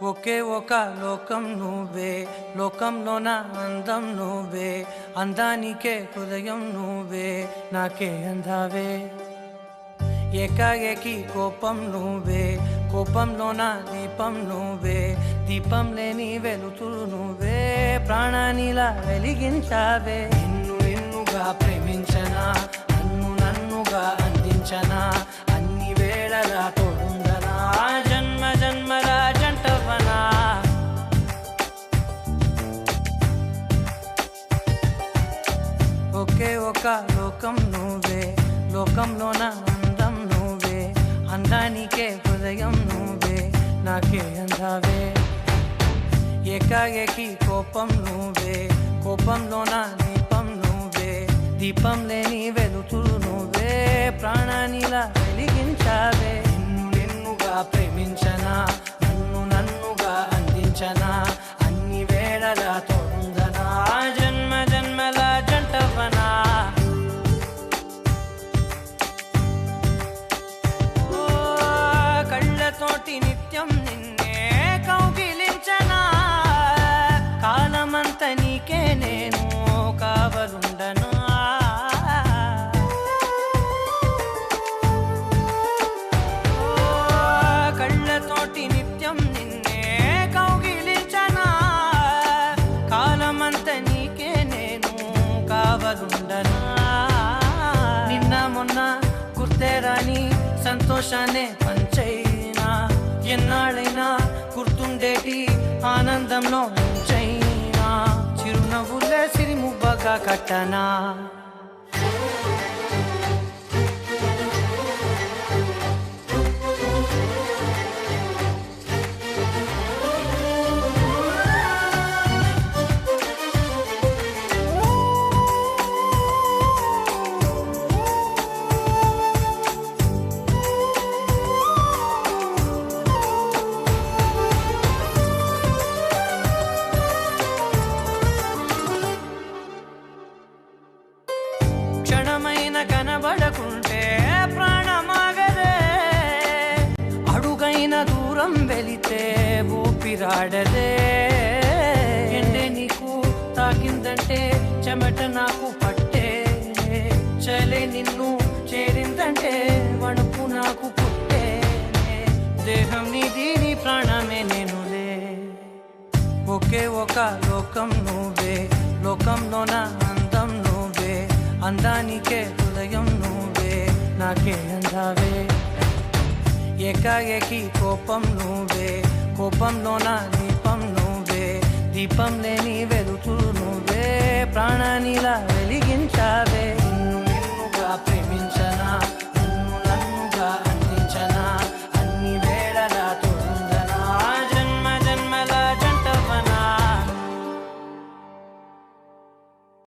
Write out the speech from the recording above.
ఒకే ఒక లోకం నువ్వే, లోకంలోన అందం నువ్వే, అందానికే హృదయం నువ్వే, నాకే అందావే. ఏకాఏకి కోపం నువ్వే, కోపంలోన దీపం నువ్వే, దీపం లేని వెలుతురు నువ్వే, ప్రాణానిలా వెలిగించావే. నిన్ను నిన్నుగా ప్రేమించనా, నన్ను నన్నుగా అందించనా, అన్ని వేళలా తోడుందనా, జన్మ జన్మల జంటవనా. ఒకే ఒక లోకం నువ్వే, లోకంలోన అందం నువ్వే, అందానికే హృదయం నువ్వే, నాకే అందావే. ఏకాఏకి కోపం నువ్వే, కోపంలోన దీపం నువ్వే, దీపం లేని వెలుతురు నువ్వే, ప్రాణానిలా వెలిగించావే. నిన్ను నిన్నుగా ప్రేమించనా, నన్ను నన్నుగా అందించనా, అన్ని వేళలా తోడుందనా, జన్మ జన్మల జంటవనా. కళ్ళతోటి నిత్యం నిన్నే కౌగిలించనా, కాలమంత నీకే నేను కావలుండనా. కళ్ళతోటి నిత్యం నిన్నే కౌగిలించనా, కాలమంత నీకే నేను కావలుండనా. నిన్న మొన్న గుర్తేరాని సంతోషాన్నే పంచైనా, ఎన్నాళ్ళైనా గుర్తుండేటి ఆనందంలో ఉంచైనా, చిరునవ్వులే సిరిముబ్బగా కట్టనా. క్షణమైన కనబడకుంటే ప్రాణమాగదే, అడుగైన దూరం వెళితే ఊపిరాడదే. ఎండే నీకు తాకిందంటే చెమట నాకు పట్టే, చలే నిన్ను చేరిందంటే వణుకు నాకు పుట్టే, దేహం నీది నీ ప్రాణమే నేనులే. ఒకే ఒక లోకం నువ్వే, లోకంలోన అందం నువ్వే, అందానికే హృదయం నువ్వే, నాకే అందావే. ఏకాఏకి కోపం నువ్వే, కోపంలోన దీపం నువ్వే, దీపం లేని వెలుతురు నువ్వే, ప్రాణానిలా వెలిగించావే.